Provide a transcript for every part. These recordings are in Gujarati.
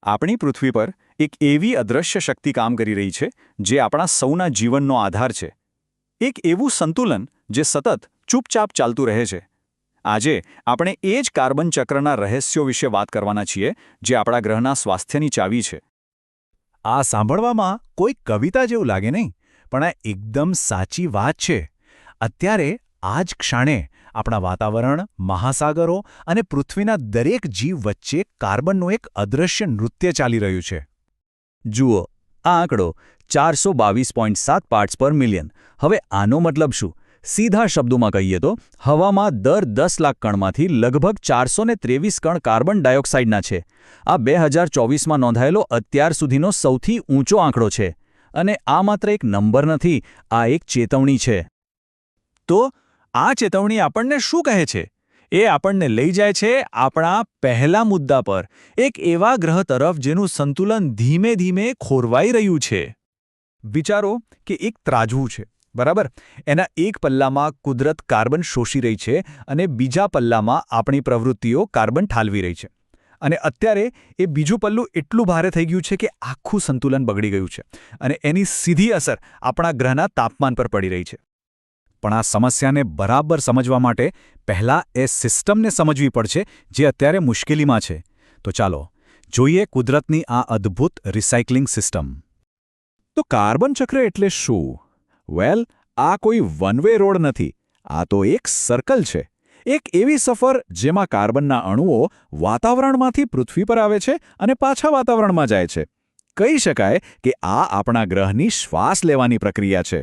આપણી પૃથ્વી પર એક એવી અદૃશ્ય શક્તિ કામ કરી રહી છે જે આપણા સૌના જીવનનો આધાર છે. એક એવું સંતુલન જે સતત ચૂપચાપ ચાલતું રહે છે. આજે આપણે એ જ કાર્બન ચક્રના રહસ્યો વિશે વાત કરવાના છીએ જે આપણા ગ્રહના સ્વાસ્થ્યની ચાવી છે. આ સાંભળવામાં કોઈ કવિતા જેવું લાગે નહીં, પણ આ એકદમ સાચી વાત છે. અત્યારે આ જ ક્ષણે આપણા વાતાવરણ, મહાસાગરો અને પૃથ્વીના દરેક જીવ વચ્ચે કાર્બનનું એક અદૃશ્ય નૃત્ય ચાલી રહ્યું છે. જુઓ, આ આંકડો 422.7 પાર્ટ્સ પર મિલિયન. હવે આનો મતલબ શું? સીધા શબ્દોમાં કહીએ તો હવામાં દર 10 લાખ કણમાંથી લગભગ 423 કણ કાર્બન ડાયોક્સાઇડના છે. આ 2024માં નોંધાયેલો અત્યાર સુધીનો સૌથી ઊંચો આંકડો છે. અને આ માત્ર એક નંબર નથી, આ એક ચેતવણી છે. તો આ ચેતવણી આપણને શું કહે છે? એ આપણને લઈ જાય છે આપણા પહેલા મુદ્દા પર, એક એવા ગ્રહ તરફ જેનું સંતુલન ધીમે ધીમે ખોરવાઈ રહ્યું છે. વિચારો કે એક ત્રાજવું છે, બરાબર? એના એક પલ્લામાં કુદરત કાર્બન શોષી રહી છે અને બીજા પલ્લામાં આપણી પ્રવૃત્તિઓ કાર્બન ઠાલવી રહી છે. અને અત્યારે એ બીજું પલ્લું એટલું ભારે થઈ ગયું છે કે આખું સંતુલન બગડી ગયું છે અને એની સીધી અસર આપણા ગ્રહના તાપમાન પર પડી રહી છે. પણ આ સમસ્યાને બરાબર સમજવા માટે પહેલાં એ સિસ્ટમને સમજવી પડશે જે અત્યારે મુશ્કેલીમાં છે. તો ચાલો જોઈએ કુદરતની આ અદ્ભુત રિસાયકલિંગ સિસ્ટમ. તો કાર્બન ચક્ર એટલે શું? વેલ, આ કોઈ વન વે રોડ નથી. આ તો એક સર્કલ છે. એક એવી સફર જેમાં કાર્બનના અણુઓ વાતાવરણમાંથી પૃથ્વી પર આવે છે અને પાછા વાતાવરણમાં જાય છે. કહી શકાય કે આ આપણા ગ્રહની શ્વાસ લેવાની પ્રક્રિયા છે.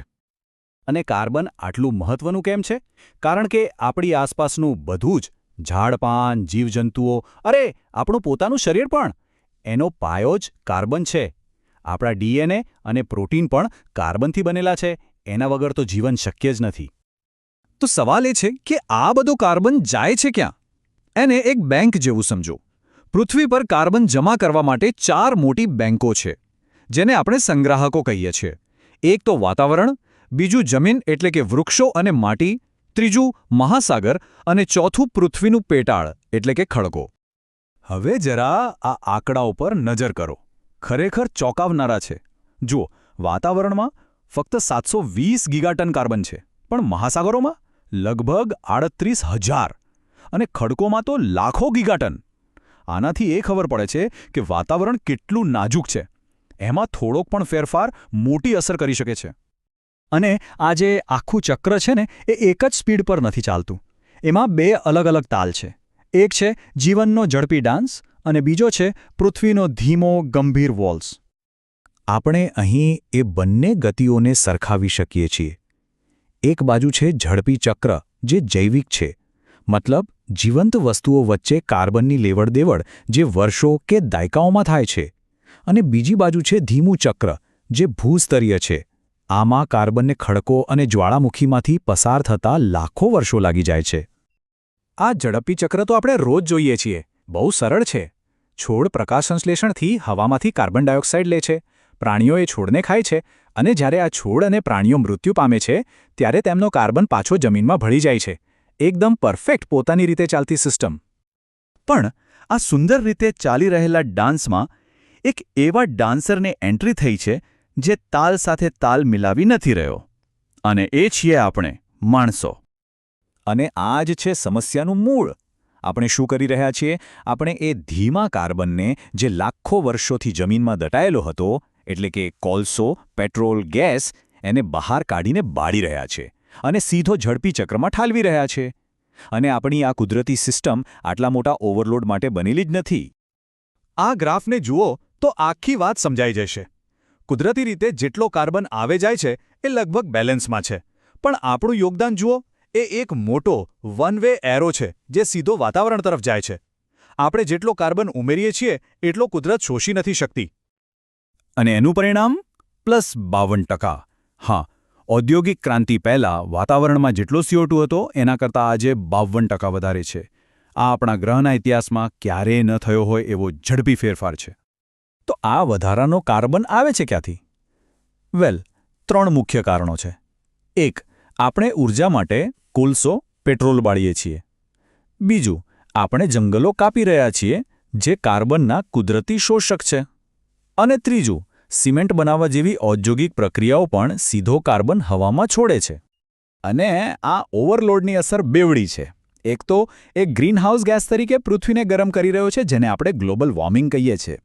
અને કાર્બન આટલું મહત્વનું કેમ છે? કારણ કે આપણી આસપાસનું બધું જ, ઝાડપાન, જીવજંતુઓ, અરે આપણું પોતાનું શરીર પણ, એનો પાયો જ કાર્બન છે. આપણા ડીએનએ અને પ્રોટીન પણ કાર્બનથી બનેલા છે. એના વગર તો જીવન શક્ય જ નથી. તો સવાલ એ છે કે આ બધો કાર્બન જાય છે ક્યાં? એને એક બેંક જેવું સમજો. પૃથ્વી પર કાર્બન જમા કરવા માટે 4 મોટી બેંકો છે, જેને આપણે સંગ્રાહકો કહીએ છીએ. એક તો વાતાવરણ, બીજું જમીન એટલે કે વૃક્ષો અને માટી, ત્રીજું મહાસાગર અને ચોથું પૃથ્વીનું પેટાળ એટલે કે ખડકો. હવે જરા આ આંકડાઓ પર નજર કરો. ખરેખર ચોંકાવનારા છે. જુઓ, વાતાવરણમાં ફક્ત 720 ગીગાટન કાર્બન છે, પણ મહાસાગરોમાં લગભગ 38,000 અને ખડકોમાં તો લાખો ગીગાટન. આનાથી એ ખબર પડે છે કે વાતાવરણ કેટલું નાજુક છે. એમાં થોડોક પણ ફેરફાર મોટી અસર કરી શકે છે. અને આ જે આખું ચક્ર છે ને, એ એક જ સ્પીડ પર નથી ચાલતું. એમાં 2 અલગ અલગ તાલ છે. એક છે જીવનનો ઝડપી ડાન્સ અને બીજો છે પૃથ્વીનો ધીમો ગંભીર વોલ્સ. આપણે અહીં એ બંને ગતિઓને સરખાવી શકીએ છીએ. એક બાજુ છે ઝડપી ચક્ર જે જૈવિક છે, મતલબ જીવંત વસ્તુઓ વચ્ચે કાર્બનની લેવડ-દેવડ જે વર્ષો કે દાયકાઓમાં થાય છે. અને બીજી બાજુ છે ધીમું ચક્ર જે ભૂસ્તરીય છે. આમાં કાર્બનને ખડકો અને જ્વાળામુખીમાંથી પસાર થતા લાખો વર્ષો લાગી જાય છે. આ ઝડપી ચક્ર તો આપણે રોજ જોઈએ છીએ. બહુ સરળ છે. છોડ પ્રકાશસંશ્લેષણથી હવામાંથી કાર્બન ડાયોક્સાઇડ લે છે. પ્રાણીઓ એ છોડને ખાય છે અને જ્યારે આ છોડ અને પ્રાણીઓ મૃત્યુ પામે છે ત્યારે તેમનો કાર્બન પાછો જમીનમાં ભળી જાય છે. એકદમ પરફેક્ટ પોતાની રીતે ચાલતી સિસ્ટમ. પણ આ સુંદર રીતે ચાલી રહેલા ડાન્સમાં એક એવા ડાન્સરને એન્ટ્રી થઈ છે જે તાલ સાથે તાલ મિલાવી નથી રહ્યો. અને એ છીએ આપણે, માણસો. અને આ જ છે સમસ્યાનું મૂળ. આપણે શું કરી રહ્યા છીએ? આપણે એ ધીમા કાર્બનને જે લાખો વર્ષોથી જમીનમાં દટાયેલો હતો, એટલે કે કોલસો, પેટ્રોલ, ગેસ, એને બહાર કાઢીને બાળી રહ્યા છે અને સીધો ઝડપી ચક્રમાં ઠાલવી રહ્યા છે. અને આપણી આ કુદરતી સિસ્ટમ આટલા મોટા ઓવરલોડ માટે બનેલી જ નથી. આ ગ્રાફને જુઓ તો આખી વાત સમજાઈ જશે. કુદરતી રીતે જેટલો કાર્બન આવે જાય છે એ લગભગ બેલેન્સમાં છે. પણ આપણું યોગદાન જુઓ, એ એક મોટો વન વે એરો છે જે સીધો વાતાવરણ તરફ જાય છે. આપણે જેટલો કાર્બન ઉમેરીએ છીએ એટલો કુદરત શોષી નથી શકતી. અને એનું પરિણામ +52%. હા, ઔદ્યોગિક ક્રાંતિ પહેલાં વાતાવરણમાં જેટલો CO2 હતો એના કરતાં આજે 52% વધારે છે. આ આપણા ગ્રહના ઇતિહાસમાં ક્યારેય ન થયો હોય એવો ઝડપી ફેરફાર છે. તો આ વધારાનો કાર્બન આવે છે ક્યાંથી? વેલ, 3 મુખ્ય કારણો છે. 1, આપણે ઊર્જા માટે કોલસો, પેટ્રોલ બાળીએ છીએ. બીજું, આપણે જંગલો કાપી રહ્યા છીએ જે કાર્બનના કુદરતી શોષક છે. અને ત્રીજું, સિમેન્ટ બનાવવા જેવી ઔદ્યોગિક પ્રક્રિયાઓ પણ સીધો કાર્બન હવામાં છોડે છે. અને આ ઓવરલોડની અસર બેવડી છે. એક તો એ ગ્રીનહાઉસ ગેસ તરીકે પૃથ્વીને ગરમ કરી રહ્યો છે, જેને આપણે ગ્લોબલ વોર્મિંગ કહીએ છીએ.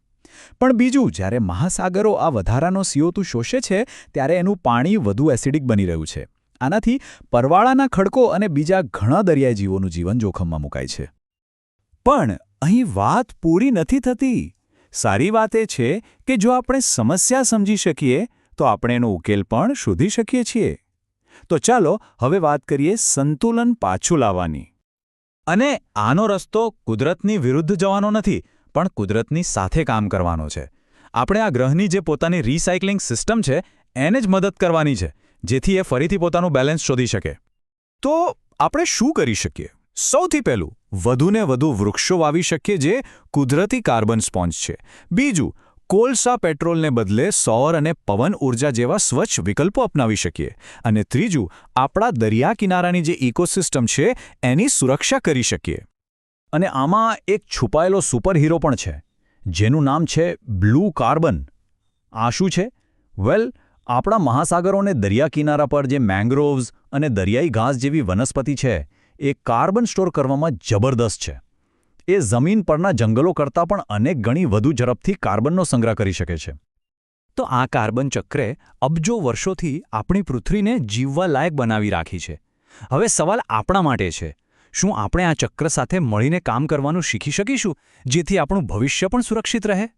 પણ બીજું, જ્યારે મહાસાગરો આ વધારાનો CO2 શોષે છે ત્યારે એનું પાણી વધુ એસિડિક બની રહ્યું છે. આનાથી પરવાળાના ખડકો અને બીજા ઘણા દરિયાઈ જીવોનું જીવન જોખમમાં મુકાય છે. પણ અહીં વાત પૂરી નથી થતી. સારી વાત એ છે કે જો આપણે સમસ્યા સમજી શકીએ તો આપણે એનો ઉકેલ પણ શોધી શકીએ છીએ. તો ચાલો હવે વાત કરીએ સંતુલન પાછું લાવવાની. અને આનો રસ્તો કુદરતની વિરુદ્ધ જવાનો નથી, પણ કુદરતની સાથે કામ કરવાનો છે. આપણે આ ગ્રહની જે પોતાની રિસાયકલિંગ સિસ્ટમ છે એને જ મદદ કરવાની છે, જેથી એ ફરીથી પોતાનું બેલેન્સ શોધી શકે. તો આપણે શું કરી શકીએ? સૌથી પહેલું, વધુને વધુ વૃક્ષો વાવી શકીએ જે કુદરતી કાર્બન સ્પોન્જ છે. બીજું, કોલસા પેટ્રોલને બદલે સૌર અને પવન ઉર્જા જેવા સ્વચ્છ વિકલ્પો અપનાવી શકીએ. અને ત્રીજું, આપણા દરિયા કિનારાની જે ઇકોસિસ્ટમ છે એની સુરક્ષા કરી શકીએ. અને આમાં એક છુપાયેલો સુપરહીરો પણ છે, જેનું નામ છે બ્લુ કાર્બન. આ શું છે? વેલ, આપણા મહાસાગરો અને દરિયા કિનારા પર જે મેંગ્રોવ્સ અને દરિયાઈ ઘાસ જેવી વનસ્પતિ છે એ કાર્બન સ્ટોર કરવામાં જબરદસ્ત છે. એ જમીન પરના જંગલો કરતાં પણ અનેક ગણી વધુ ઝડપથી કાર્બનનો સંગ્રહ કરી શકે છે. તો આ કાર્બન ચક્રે અબજો વર્ષોથી આપણી પૃથ્વીને જીવવા લાયક બનાવી રાખી છે. હવે સવાલ આપણા માટે છે, શું આપણે આ ચક્ર સાથે મળીને કામ કરવાનું શીખી શકીશું, જેથી આપણું ભવિષ્ય પણ સુરક્ષિત રહે?